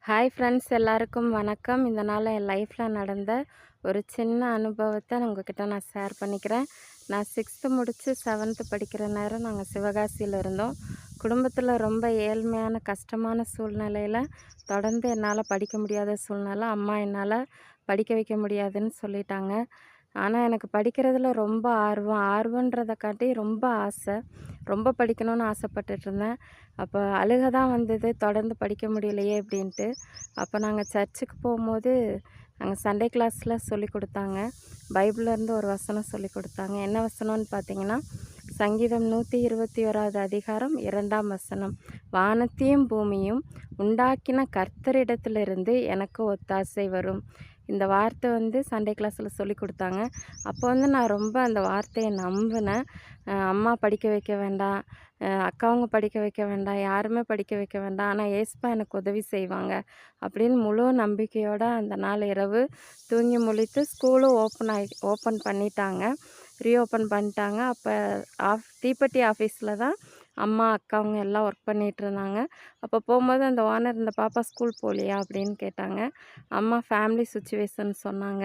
Hi friends, எல்லாருக்கும் வணக்கம். இந்த நாள் என் லைஃப்பில் நடந்த ஒரு சின்ன அனுபவத்தை உங்ககிட்ட நான் ஷேர் பண்ணிக்கிறேன். நான் 6th முடித்து 7th படிக்கிற நேரம் நாங்கள் சிவகாசியில் இருந்தோம். குடும்பத்தில் ரொம்ப ஏழ்மையான கஷ்டமான சூழ்நிலையில் தொடர்ந்து என்னால் படிக்க முடியாத சூழ்நிலை. அம்மா என்னால் படிக்க வைக்க முடியாதுன்னு சொல்லிட்டாங்க. ஆனால் எனக்கு படிக்கிறதுல ரொம்ப ஆர்வன்றதை காட்டி ரொம்ப ஆசை. ரொம்ப படிக்கணும்னு ஆசைப்பட்டுட்டு இருந்தேன். அப்போ அழுகை தான் வந்தது, தொடர்ந்து படிக்க முடியலையே அப்படின்ட்டு. அப்போ நாங்கள் சர்ச்சுக்கு போகும்போது அங்கே சண்டே கிளாஸில் சொல்லி கொடுத்தாங்க. பைபிள்லேருந்து ஒரு வசனம் சொல்லி கொடுத்தாங்க. என்ன வசனம்னு பார்த்தீங்கன்னா, சங்கீதம் 121வது அதிகாரம் 2ஆம் வசனம். வானத்தையும் பூமியும் உண்டாக்கின கர்த்தரிடத்திலிருந்து எனக்கு ஒத்தாசை வரும். இந்த வார்த்தை சண்டே கிளாஸில் சொல்லி கொடுத்தாங்க. அப்போ நான் ரொம்ப அந்த வார்த்தையை நம்பினேன். அம்மா படிக்க வைக்க வேண்டாம், அக்காவங்க படிக்க வைக்க வேண்டாம், யாருமே படிக்க வைக்க வேண்டாம், ஆனால் ஏசப்பா எனக்கு உதவி செய்வாங்க அப்படின்னு முழு நம்பிக்கையோடு அந்த நாள் இரவு தூங்கி முழித்து ஸ்கூலும் ஓப்பன் பண்ணிட்டாங்க, ரீஓப்பன் பண்ணிட்டாங்க. அப்போ தீப்பெட்டி ஆஃபீஸில் தான் அம்மா அக்காவங்க எல்லாம் ஒர்க் பண்ணிகிட்டு இருந்தாங்க. அப்போ போகும்போது அந்த ஓனர், இந்த பாப்பா ஸ்கூல் போகலையா அப்படின்னு கேட்டாங்க. அம்மா ஃபேமிலி சுச்சுவேஷன் சொன்னாங்க.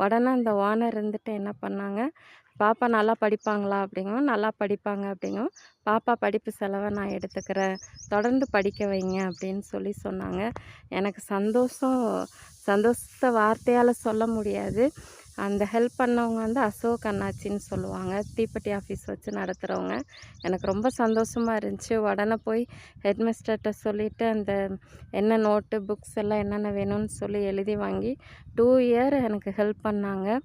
உடனே அந்த ஓனர் இருந்துட்டு என்ன பண்ணாங்க, பாப்பா நல்லா படிப்பாங்களா அப்படிங்கவும், நல்லா படிப்பாங்க அப்படிங்கவும், பாப்பா படிப்பு செலவை நான் எடுத்துக்கிறேன், தொடர்ந்து படிக்க வைங்க அப்படின்னு சொன்னாங்க. எனக்கு சந்தோஷத்தை வார்த்தையால் சொல்ல முடியாது. அந்த ஹெல்ப் பண்ணவங்க அசோக் அண்ணாச்சின்னு சொல்லுவாங்க, தீப்பெட்டி ஆஃபீஸ் வச்சு நடத்துகிறவங்க. எனக்கு ரொம்ப சந்தோஷமாக இருந்துச்சு. உடனே போய் ஹெட்மிஸ்டர்கிட்ட சொல்லிவிட்டு அந்த என்ன நோட்டு புக்ஸ் எல்லாம் என்னென்ன வேணும்னு சொல்லி எழுதி வாங்கி 2 இயர் எனக்கு ஹெல்ப் பண்ணாங்க.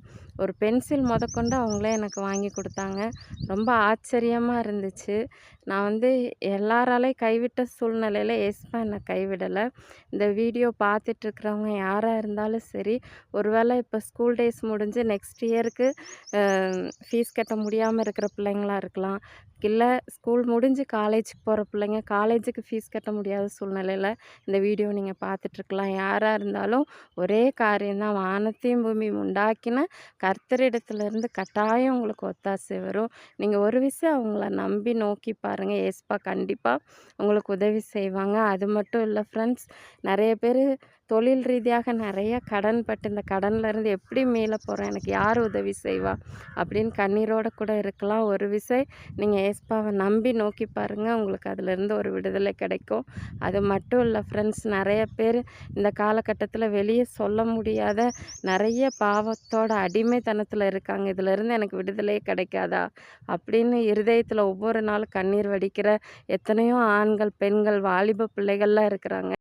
ஒரு பென்சில் முதற்கொண்டு அவங்களே எனக்கு வாங்கி கொடுத்தாங்க. ரொம்ப ஆச்சரியமாக இருந்துச்சு. நான் எல்லாராலையும் கைவிட்ட சூழ்நிலையில் ஏசப்பா என்னை கைவிடலை. இந்த வீடியோ பார்த்துட்ருக்கிறவங்க யாராக இருந்தாலும் சரி, ஒருவேளை இப்போ ஸ்கூல் டேஸ் முடிஞ்சு நெக்ஸ்ட் இயருக்கு ஃபீஸ் கட்ட முடியாமல் இருக்கிற பிள்ளைங்களாக இருக்கலாம். இல்லை ஸ்கூல் முடிஞ்சு காலேஜுக்கு போகிற பிள்ளைங்க காலேஜுக்கு ஃபீஸ் கட்ட முடியாத சூழ்நிலையில் இந்த வீடியோ நீங்கள் பார்த்துட்ருக்கலாம். யாராக இருந்தாலும் ஒரே காரியம்தான், வானத்தையும் பூமியும் உண்டாக்கின கர்த்தரிடத்துலேருந்து கட்டாயம் உங்களுக்கு ஒத்தாசை வரும். நீங்கள் ஒரு விஷயம் அவங்கள நம்பி நோக்கி பாருங்கள், ஏசப்பா கண்டிப்பாக உங்களுக்கு உதவி செய்வாங்க. அது மட்டும் இல்லை ஃப்ரெண்ட்ஸ், நிறைய பேர் தொழில் ரீதியாக நிறைய கடன் பட்டு இந்த கடன்லேருந்து எப்படி மீள போகிறேன், எனக்கு யார் உதவி செய்வா அப்படின்னு கண்ணீரோடு கூட இருக்கலாம். ஒரு விஷயம், நீங்கள் ஏசப்பாவை நம்பி நோக்கி பாருங்கள், உங்களுக்கு அதிலேருந்து ஒரு விடுதலை கிடைக்கும். அது மட்டும் இல்லை ஃப்ரெண்ட்ஸ், நிறைய பேர் இந்த காலகட்டத்தில் வெளியே சொல்ல முடியாத நிறைய பாவத்தோட அடிமைத்தனத்தில் இருக்காங்க. இதிலேருந்து எனக்கு விடுதலையே கிடைக்காதா அப்படின்னு இருதயத்தில் ஒவ்வொரு நாளும் கண்ணீர் வடிக்கிற எத்தனையோ ஆண்கள், பெண்கள், வாலிப பிள்ளைகள்லாம் இருக்கிறாங்க.